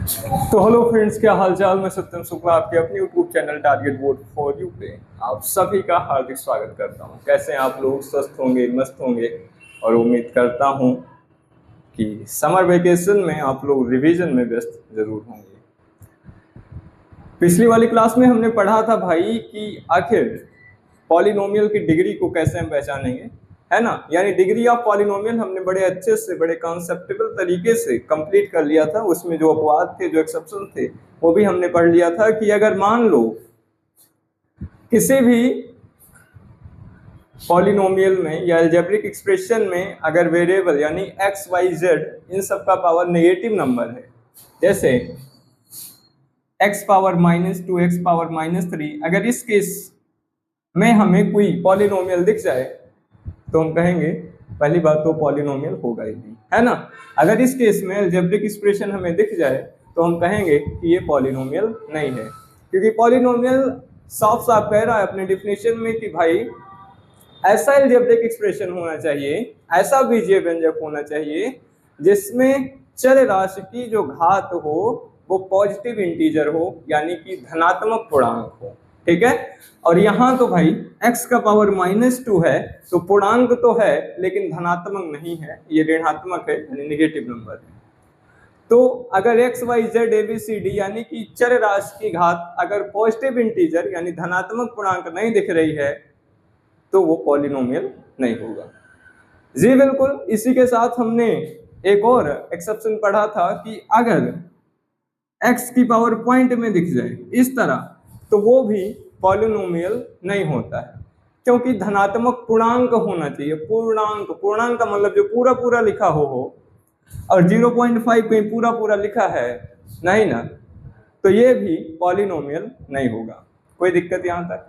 तो hello friends, क्या हालचाल। मैं सत्यम शुक्ला आपके अपने YouTube channel target board for you पे आप सभी का हार्दिक स्वागत करता हूं। कैसे हैं आप लोग? स्वस्थ होंगे, मस्त होंगे। और उम्मीद करता हूं कि समर वेकेशन में आप लोग रिवीजन में व्यस्त जरूर होंगे। पिछली वाली क्लास में हमने पढ़ा था भाई कि आखिर पॉलिनोमियल की डिग्री को कैसे हम पहचानेंगे, है ना। यानी डिग्री ऑफ पॉलिनोमियल हमने बड़े अच्छे से, बड़े कॉन्सेप्टेबल तरीके से कंप्लीट कर लिया था। उसमें जो अपवाद थे, जो एक्सेप्शन थे, वो भी हमने पढ़ लिया था कि अगर मान लो किसी भी पॉलिनोमियल में या अलजेब्रिक एक्सप्रेशन में अगर वेरिएबल यानी एक्स वाई जेड इन सब का पावर नेगेटिव नंबर है, जैसे एक्स पावर -2 एक्स पावर -3, अगर इस केस में हमें कोई पॉलिनोमियल दिख जाए तो हम कहेंगे पहली बात तो पॉलिनोमियल होगा ही नहीं, है ना। अगर इस केस में अलजेब्रिक एक्सप्रेशन हमें दिख जाए तो हम कहेंगे कि ये पॉलिनोमियल नहीं है, क्योंकि पॉलिनोमियल साफ साफ कह रहा है अपने डिफिनेशन में कि भाई ऐसा अलजेब्रिक एक्सप्रेशन होना चाहिए, ऐसा बीजीय व्यंजक होना चाहिए जिसमें चर राशि की जो घात हो वो पॉजिटिव इंटीजर हो, यानी कि धनात्मक पूर्णांक हो। ठीक है। और यहाँ तो भाई x का पावर -2 है तो पूर्णांक तो है लेकिन धनात्मक नहीं है, ये ऋणात्मक है, यानी नेगेटिव नंबर है। तो अगर x y z a b c d यानी कि चर राशि की घात अगर पॉजिटिव इंटीजर यानी धनात्मक पूर्णांक नहीं दिख रही है तो वो पॉलिनोमियल नहीं होगा। जी बिल्कुल। इसी के साथ हमने एक और एक्सेप्शन पढ़ा था कि अगर x की पावर पॉइंट में दिख जाए इस तरह तो वो भी पॉलिनोमियल नहीं होता है, क्योंकि धनात्मक पूर्णांक होना चाहिए। पूर्णांक, पूर्णांक का मतलब जो पूरा पूरा लिखा हो और 0.5 कहीं पूरा पूरा लिखा है नहीं ना, तो ये भी पॉलिनोमियल नहीं होगा। कोई दिक्कत यहाँ तक?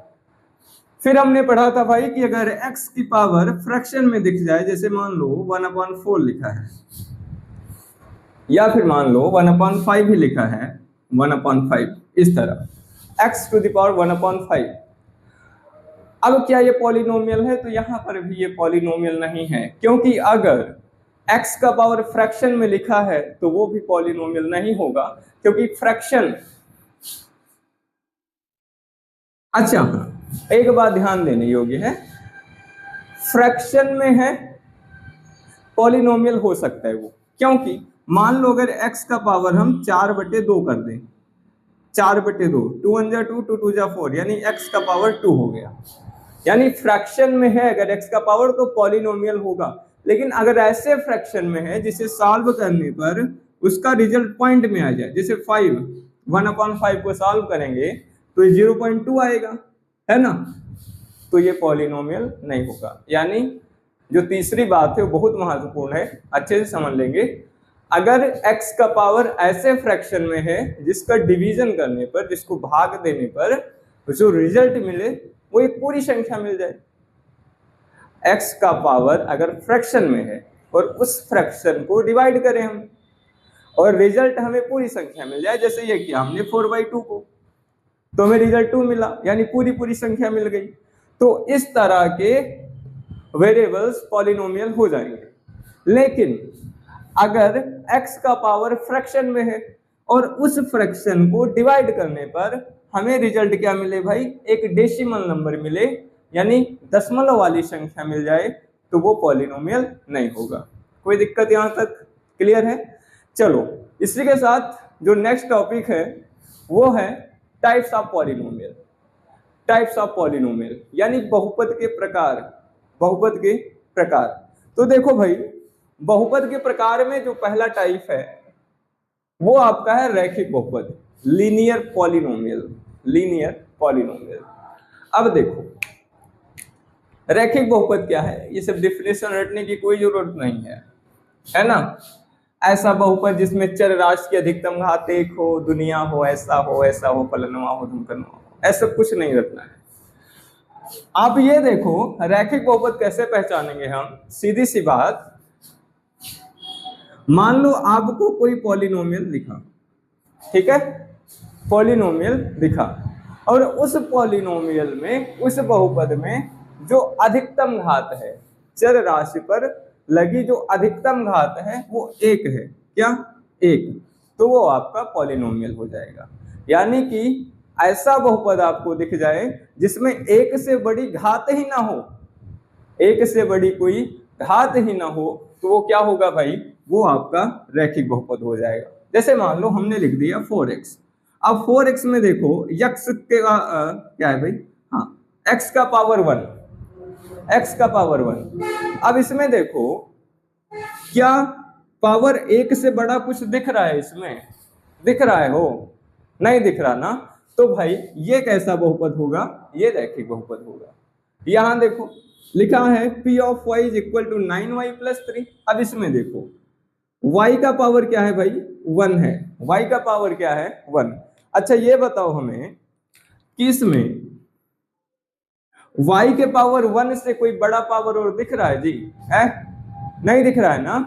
फिर हमने पढ़ा था भाई कि अगर x की पावर फ्रैक्शन में दिख जाए, जैसे मान लो 1/4 लिखा है, या फिर मान लो 1/5 ही लिखा है, 1/5 इस तरह, x टू द पावर 1/5। अब क्या ये पॉलिनोमियल है? तो यहां पर भी ये पॉलिनोमियल नहीं है, क्योंकि अगर x का पावर फ्रैक्शन में लिखा है तो वो भी पॉलिनोमियल नहीं होगा, क्योंकि फ्रैक्शन। अच्छा, एक बात ध्यान देने योग्य है, फ्रैक्शन में है पॉलिनोमियल हो सकता है वो, क्योंकि मान लो अगर x का पावर हम 4/2 कर दें, 4/2, 2 1 2 2 2 4, यानी x का पावर 2 हो गया, यानी फ्रैक्शन में है अगर x का पावर तो पॉलिनोमियल होगा। लेकिन अगर ऐसे फ्रैक्शन में है जिसे सॉल्व करने पर उसका रिजल्ट पॉइंट में आ जाए, जैसे 1/5 को सॉल्व करेंगे तो ये 0.2 आएगा, है ना, तो ये पॉलिनोमियल नहीं होगा। यानी जो तीसरी बात है वो बहुत महत्वपूर्ण है, अच्छे से समझ लेंगे। अगर x का पावर ऐसे फ्रैक्शन में है जिसका डिवीजन करने पर, जिसको भाग देने पर जो रिजल्ट मिले वो एक पूरी संख्या मिल जाए। x का पावर अगर फ्रैक्शन में है और उस फ्रैक्शन को डिवाइड करें हम और रिजल्ट हमें पूरी संख्या मिल जाए, जैसे ये किया हमने 4/2 को, तो हमें रिजल्ट 2 मिला, यानी पूरी पूरी संख्या मिल गई। तो इस तरह के वेरिएबल्स पॉलिनोमियल हो जाएंगे। लेकिन अगर x का पावर फ्रैक्शन में है और उस फ्रैक्शन को डिवाइड करने पर हमें रिजल्ट क्या मिले भाई? एक डेसिमल नंबर मिले, यानी दशमलव वाली संख्या मिल जाए, तो वो पॉलिनोमियल नहीं होगा। कोई दिक्कत यहाँ तक क्लियर है? चलो, इसी के साथ जो नेक्स्ट टॉपिक है वो है types of polynomial. Types of polynomial यानी बहुपद के प्रकार। बहुपद के प्रकार, तो देखो भाई, बहुपद के प्रकार में जो पहला टाइप है वो आपका है रैखिक बहुपद, लीनियर पॉलिनोमियल। Linear polynomial. अब देखो रैखिक बहुपद क्या है, ये सब डिफिनेशन रटने की कोई जरूरत नहीं है ना। ऐसा बहुपद जिसमें चर राशि की अधिकतम घात 1 हो, दुनिया हो, ऐसा हो, ऐसा हो, फलनवा हो, धमकनवा हो, ऐसा कुछ नहीं रटना है। आप ये देखो रैखिक बहुपद कैसे पहचानेंगे हम? सीधी सी बात, मान लो आपको कोई पॉलिनोमियल दिखा, ठीक है, पॉलिनोमियल दिखा, और उस पॉलिनोमियल में, उस बहुपद में जो अधिकतम घात है, चर राशि पर लगी जो अधिकतम घात है वो 1 है। क्या? 1। तो वो आपका पॉलिनोमियल हो जाएगा। यानी कि ऐसा बहुपद आपको दिख जाए जिसमें एक से बड़ी घात ही ना हो, एक से बड़ी कोई घात ही ना हो, तो वो क्या होगा भाई, वो आपका रैखिक बहुपद हो जाएगा। जैसे मान लो हमने लिख दिया 4x, अब 4x में देखो x के क्या है भाई, हाँ x का पावर 1, x का पावर 1। अब इसमें देखो क्या पावर 1 से बड़ा कुछ दिख रहा है, इसमें दिख रहा है हो, नहीं दिख रहा ना, तो भाई ये कैसा बहुपद होगा, ये रैखिक बहुपद होगा। यहां देखो लिखा है p of y is equal to 9y plus 3। अब इसमें देखो y का पावर क्या है भाई, 1 है, y का पावर क्या है 1। अच्छा ये बताओ हमें कि इसमें y के पावर 1 से कोई बड़ा पावर और दिख रहा है जी, है नहीं दिख रहा है ना,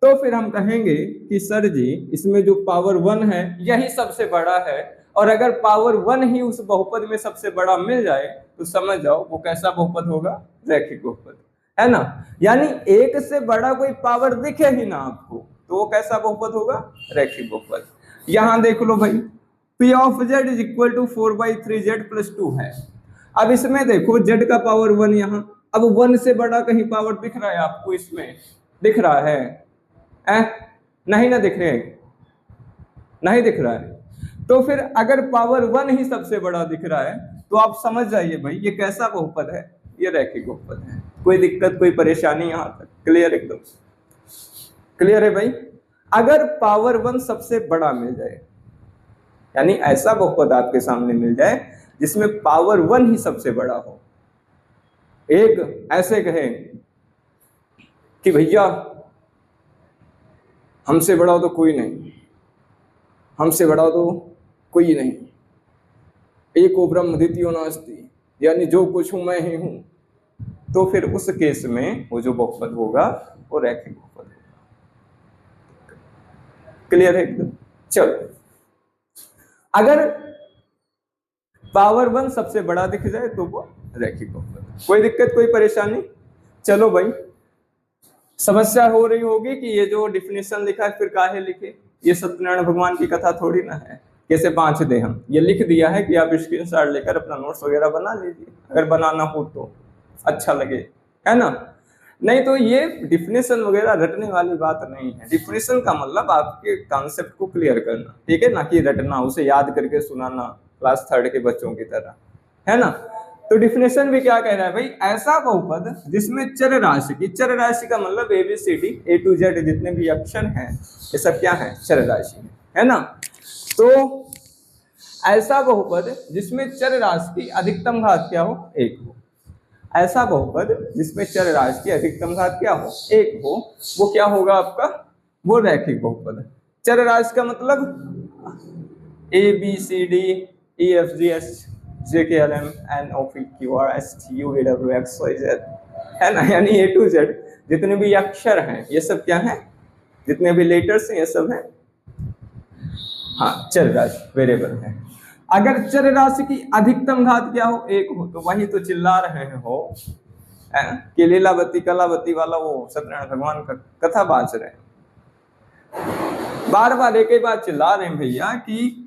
तो फिर हम कहेंगे कि सर जी इसमें जो पावर 1 है यही सबसे बड़ा है, और अगर पावर 1 ही उस बहुपद में सबसे बड़ा मिल जाए तो समझ जाओ वो कैसा बहुपद होगा, रैखिक बहुपद, है ना। यानी एक से बड़ा कोई पावर दिखे ही ना आपको तो वो कैसा बहुपद होगा, रैखिक बहुपद। यहां देख लो भाई p of z is equal to 4/3z plus 2 है। अब इसमें देखो z का पावर 1 यहाँ, अब 1 से बड़ा कहीं पावर दिख रहा है आपको, इसमें दिख रहा है नहीं ना दिख रहे, नहीं दिख रहा है, तो फिर अगर पावर 1 ही सबसे बड़ा दिख रहा है तो आप समझ जाइए भाई ये कैसा बहुपद है, ये रैखिक बहुपद है। कोई दिक्कत कोई परेशानी यहां तक क्लियर, एकदम क्लियर है भाई। अगर पावर 1 सबसे बड़ा मिल जाए, यानी ऐसा बहुपद आपके सामने मिल जाए जिसमें पावर 1 ही सबसे बड़ा हो, एक ऐसे कहे कि भैया हमसे बड़ा तो कोई नहीं, हमसे बड़ा तो कोई नहीं, एको ब्रह्म द्वितीयो नास्ति, यानी जो कुछ हूं मैं ही हूं, तो फिर उस केस में वो जो बहुपद होगा वो रैखिक बहुपद होगा। क्लियर है एकदम। चलो अगर पावर 1 सबसे बड़ा दिख जाए तो वो रैखिक बहुपद, कोई दिक्कत कोई परेशानी। चलो भाई समस्या हो रही होगी कि ये जो डिफिनेशन लिखा है फिर काहे लिखे, ये सत्यनारायण भगवान की कथा थोड़ी ना है, कैसे 5 दे हम, ये लिख दिया है कि आप स्क्रीनशॉट लेकर अपना नोट्स वगैरह बना लीजिए अगर बनाना हो तो अच्छा लगे, है ना। नहीं तो ये डिफिनेशन वगैरह रटने वाली बात नहीं है। डिफिनेशन का मतलब आपके कॉन्सेप्ट को क्लियर करना, ठीक है ना, कि रटना, उसे याद करके सुनाना क्लास 3 के बच्चों की तरह, है ना। तो डिफिनेशन भी क्या कह रहा है भाई, ऐसा बहुपद जिसमें चर राशि की, चर राशि का मतलब ABCD A to Z जितने भी अक्षर हैं ये सब क्या है, चर राशि है ना। तो ऐसा बहुपद जिसमें चर राशि की अधिकतम घात क्या हो, 1 हो, ऐसा बहुपद जिसमें चर राशि की अधिकतम घात क्या हो, 1 हो, वो क्या होगा आपका, वो रैखिक बहुपद। चर राशि का मतलब ABCD EFGH JKLM NOPQRSTUVWXYZ, है ना, यानी A to Z जितने भी अक्षर हैं ये सब क्या हैं, जितने भी लेटर्स हैं ये सब हैं, हाँ चर राशि वेरिएबल है। अगर चर राशि की अधिकतम घात क्या हो, 1 हो, तो वही तो चिल्ला रहे हैं हो कि लीलावती कलावती वाला वो सत्यनारायण भगवान का कथा बांच रहे हैं, बार बार एक ही बात चिल्ला रहे हैं भैया कि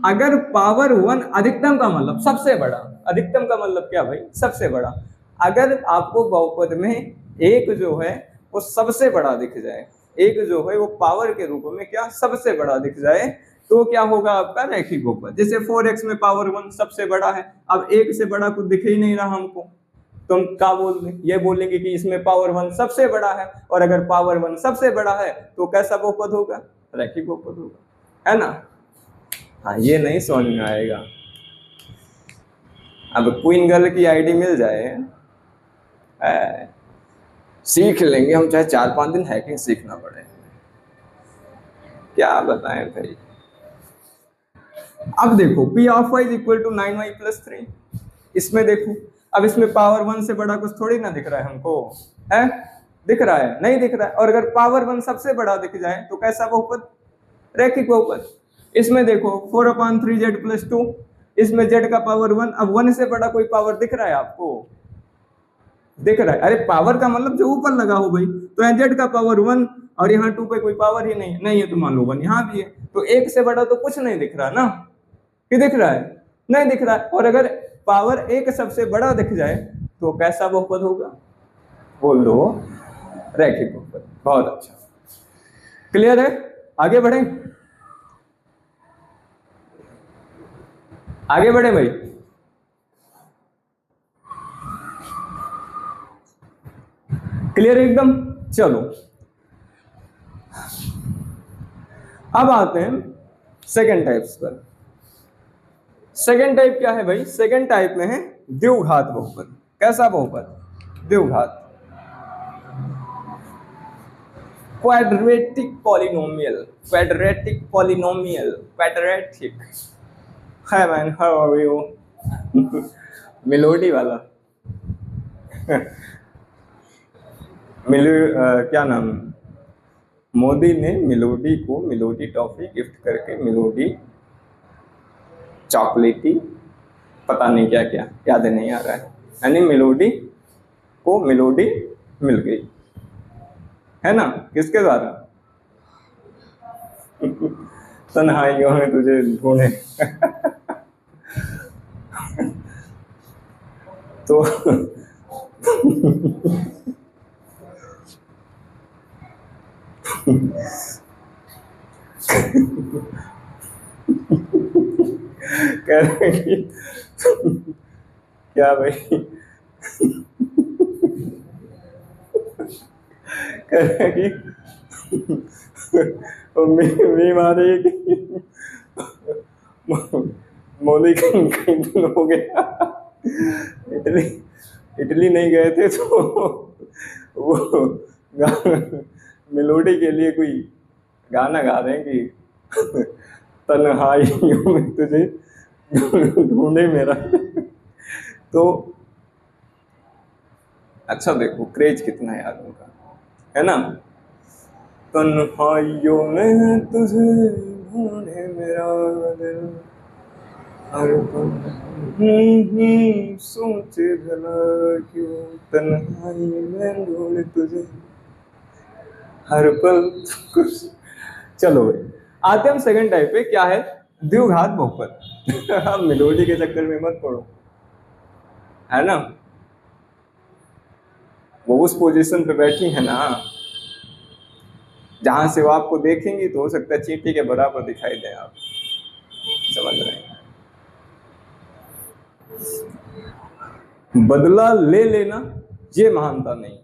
अगर पावर 1 अधिकतम का मतलब सबसे बड़ा, अधिकतम का मतलब क्या भाई, सबसे बड़ा, अगर आपको बहुपद में एक जो है वो सबसे बड़ा दिख जाए, एक जो है वो पावर के रूप में क्या सबसे बड़ा दिख जाए, तो क्या होगा आपका रैखिक बहुपद। जैसे 4x में पावर 1 सबसे बड़ा है, अब 1 से बड़ा कुछ दिख ही नहीं रहा हमको, तो हम क्या बोल रहे, ये बोलेंगे कि इसमें पावर 1 सबसे बड़ा है, और अगर पावर 1 सबसे बड़ा है तो कैसा बहुपद होगा, रैखिक बहुपद होगा, है ना। हाँ ये नहीं समझ में आएगा। अब क्वीन गर्ल की आईडी मिल जाए, सीख लेंगे हम, चाहे 4-5 दिन हैकिंग सीखना पड़े, क्या बताएं भाई। अब देखो P of y is equal to 9y plus 3, इसमें देखो अब इसमें पावर 1 से बड़ा कुछ थोड़ी ना दिख रहा है हमको, है दिख रहा है, नहीं दिख रहा है, और अगर पावर 1 सबसे बड़ा दिख जाए तो कैसा बहुपद, रैखिक बहुपद। इसमें देखो 4/3z प्लस 2, इसमें z का पावर 1, अब 1 से बड़ा कोई पावर दिख रहा है आपको, दिख रहा है, अरे पावर का मतलब जो ऊपर लगा हो भाई, तो यहाँ z का पावर 1 और यहाँ 2 पे कोई पावर ही नहीं है तो मान लो 1 यहाँ भी है, तो 1 से बड़ा तो कुछ नहीं दिख रहा ना, कि दिख रहा है? नहीं दिख रहा है। और अगर पावर 1 सबसे बड़ा दिख जाए तो कैसा बहुपद होगा? बोल दो, रैखिक बहुपद। बहुत अच्छा, क्लियर है? आगे बढ़े, आगे बढ़े भाई। क्लियर एकदम? चलो अब आते हैं सेकेंड टाइप्स पर। सेकेंड टाइप क्या है भाई? सेकेंड टाइप में है द्विघात बहुपद। कैसा बहुपद? द्विघात, quadratic polynomial, quadratic polynomial, quadratic है man, how are you? Melody वाला क्या नाम, मोदी ने मेलोडी को मेलोडी टॉफी गिफ्ट करके मेलोडी चॉकलेटी पता नहीं क्या क्या, याद नहीं आ रहा है, यानी मेलोडी को मेलोडी मिल गई है ना, किसके द्वारा? तन्हाइयों में तुझे ढूंढे। तो कह रहे कि क्या भाई, कह रहे कि मी मारे कि मोदी कहीं दिन हो गया इटली, इटली नहीं गए थे तो वो मेलोडी के लिए कोई गाना गा रहे हैं कि तन्हाइयों में तुझे ढूंढे मेरा। तो अच्छा देखो क्रेज कितना है आदमी का, है ना? तन्हाइयों में तुझे ढूंढे मेरा दिल, हर पल सोचे भला क्यों तन्हाई में ढूंढे तुझे हर पल कुछ। चलो भाई आते हम सेकंड टाइप पे, क्या है? द्विघात बहुपद। अब मेलोडी के चक्कर में मत पड़ो, है ना? वो उस पोजीशन पे बैठी है ना जहां से वो आपको देखेंगी तो हो सकता है चींटी के बराबर दिखाई दे आप, समझ रहे हैं? बदला ले लेना ये महानता नहीं है।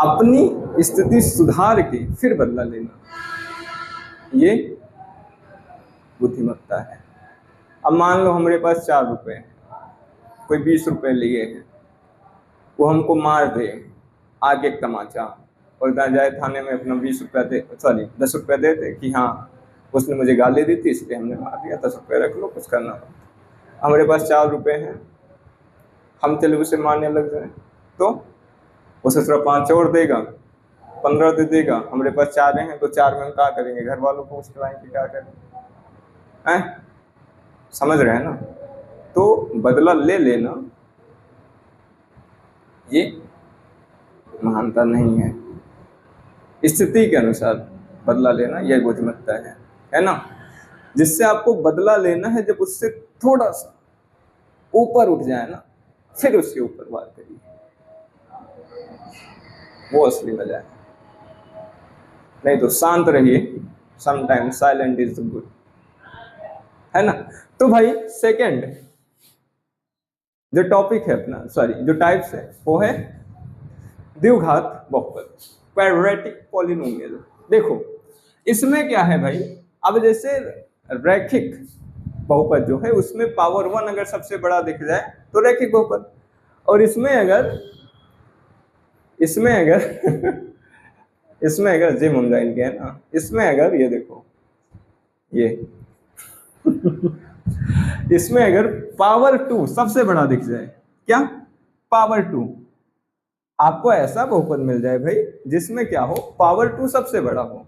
अपनी स्थिति सुधार के फिर बदला लेना ये बुद्धिमत्ता है। अब मान लो हमारे पास 4 रुपए हैं, कोई 20 रुपए लिए हैं, वो हमको मार दे आगे एक तमाचा और जाए थाने में अपना 20 रुपया दे, सॉरी 10 रुपया दे दे कि हाँ उसने मुझे गाली दी थी इसलिए हमने मार दिया, 10 रुपये रख लो, कुछ करना हो। हमारे पास 4 रुपए हैं, हम चले उसे मारने लग जाए तो उसे सिर्फ 5 और देगा, 15 दे देगा। हमारे पास 4 हैं तो 4 में हम क्या करेंगे? घर वालों को उछलाएंगे, क्या करेंगे? हैं? समझ रहे हैं ना? तो बदला ले लेना ये महानता नहीं है, स्थिति के अनुसार बदला लेना यह बुद्धिमत्ता है ना? जिससे आपको बदला लेना है, जब उससे थोड़ा सा ऊपर उठ जाए ना फिर उसके ऊपर बात करिए, वो असली मजा है। नहीं तो शांत रहिए, समटाइम्स साइलेंट इज गुड, है ना? तो भाई सेकंड जो टॉपिक है अपना, सॉरी जो टाइप्स है वो है द्विघात बहुपद, क्वाड्रेटिक पॉलिनोमियल। देखो इसमें क्या है भाई, अब जैसे रैखिक बहुपद जो है उसमें पावर 1 अगर सबसे बड़ा दिख जाए तो रैखिक बहुपद, और इसमें अगर इसमें अगर जिम हम जाएंगे है ना, इसमें अगर ये देखो ये इसमें अगर पावर 2 सबसे बड़ा दिख जाए, क्या? पावर 2, आपको ऐसा बहुपद मिल जाए भाई जिसमें क्या हो, पावर 2 सबसे बड़ा हो,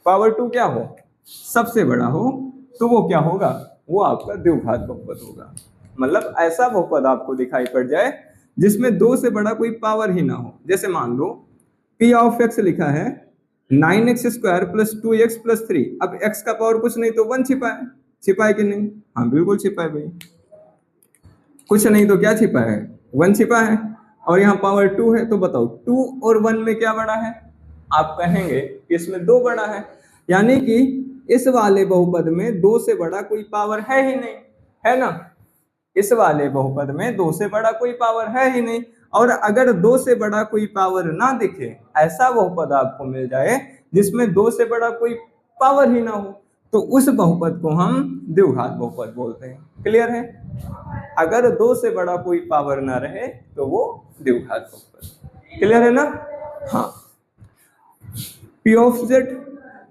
पावर 2 क्या हो? सबसे बड़ा हो, तो वो क्या होगा? वो आपका द्विघात बहुपद होगा। मतलब ऐसा बहुपद आपको दिखाई पड़ जाए जिसमें 2 से बड़ा कोई पावर ही ना हो। जैसे मान लो p ऑफ x लिखा है 9x² प्लस 2x प्लस 3। अब x का पावर कुछ नहीं तो 1 छिपा है कि नहीं? हाँ बिल्कुल छिपा है भाई, कुछ नहीं तो क्या छिपा है? 1 छिपा है। और यहाँ पावर 2 है, तो बताओ 2 और 1 में क्या बड़ा है? आप कहेंगे कि इसमें 2 बड़ा है, यानी कि इस वाले बहुपद में 2 से बड़ा कोई पावर है ही नहीं, है ना? इस वाले बहुपद में 2 से बड़ा कोई पावर है ही नहीं। और अगर 2 से बड़ा कोई पावर ना दिखे, ऐसा बहुपद आपको मिल जाए जिसमें 2 से बड़ा कोई पावर ही ना हो, तो उस बहुपद को हम द्विघात बहुपद बोलते हैं। क्लियर है? अगर 2 से बड़ा कोई पावर ना रहे तो वो द्विघात बहुपद। क्लियर है ना? हाँ। p ऑफ z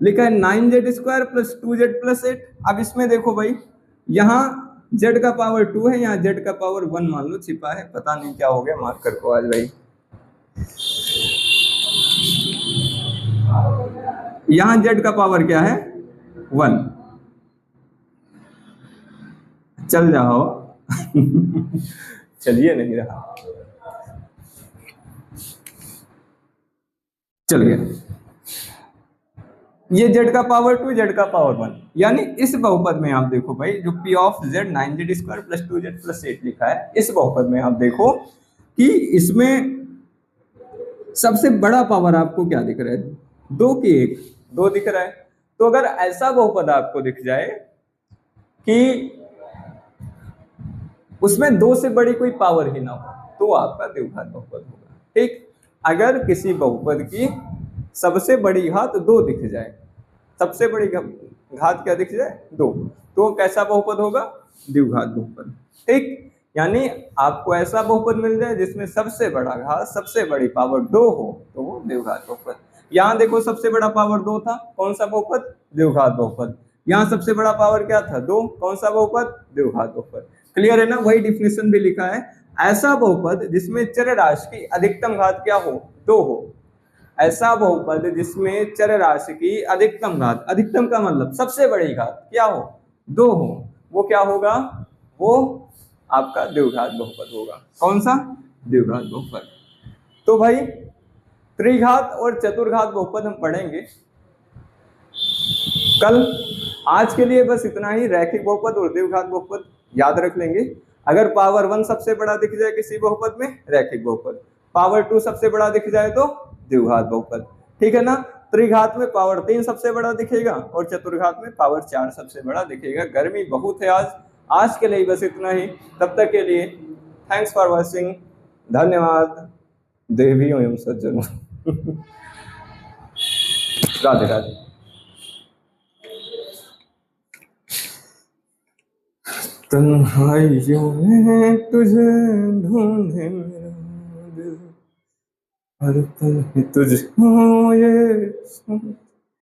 लिखा है 9z² प्लस 2z प्लस 8। अब इसमें देखो भाई, यहाँ z का पावर 2 है, यहाँ z का पावर 1 मान लो छिपा है। पता नहीं क्या हो गया मार्कर को आज भाई। यहाँ z का पावर क्या है? 1। चल जाओ चलिए नहीं रहा, चल गया। ये z का पावर 2, z का पावर 1, यानी इस बहुपद में आप देखो भाई, जो p of z 9z² plus 2z plus 8 लिखा है, इस बहुपद में आप देखो कि इसमें सबसे बड़ा पावर आपको क्या दिख रहा है? 2 की 1, 2 दिख रहा है। तो अगर ऐसा बहुपद आपको दिख जाए कि उसमें 2 से बड़ी कोई पावर ही ना हो, तो आपका द्विघात बहुपद होगा। ठीक? अगर किसी बहुपद की सबसे बड़ी घात 2 दिख जाए, सबसे बड़ी घात क्या दिख जाए? 2, तो कैसा बहुपद होगा? द्विघात बहुपद। ठीक? यानी आपको ऐसा बहुपद मिल जाए जिसमें सबसे बड़ा घात, सबसे बड़ी पावर 2 हो, तो वो द्विघात बहुपद। यहाँ देखो सबसे बड़ा पावर 2 था, कौन सा बहुपद? द्विघात बहुपद। यहाँ सबसे बड़ा पावर क्या था? 2, कौन सा बहुपद? द्विघात बहुपद। क्लियर है ना? वही डिफिनेशन भी लिखा है, ऐसा बहुपद जिसमें चर राशि की अधिकतम घात क्या हो? 2 हो। ऐसा बहुपद जिसमें चर राशि की अधिकतम घात, अधिकतम का मतलब सबसे बड़ी घात क्या हो? 2 हो, वो क्या होगा? वो आपका द्विघात बहुपद होगा। कौन सा? द्विघात बहुपद। तो भाई त्रिघात और चतुर्घात बहुपद हम पढ़ेंगे कल। आज के लिए बस इतना ही। रैखिक बहुपद और द्विघात बहुपद याद रख लेंगे। अगर पावर 1 सबसे बड़ा दिख जाए किसी बहुपद में, रैखिक बहुपद। पावर 2 सबसे बड़ा दिख जाए तो द्विघात बहुपद। ठीक है ना? त्रिघात में पावर 3 सबसे बड़ा दिखेगा और चतुर्घात में पावर 4 सबसे बड़ा दिखेगा। गर्मी बहुत है आज। आज के लिए बस इतना ही। तब तक के लिए थैंक्स फॉर वॉचिंग। धन्यवाद देवियों एवं सज्जनों। राधे राधे। तन्हाइयों में तुझे ढूंढे मेरा दिल, हर पल तुझको ये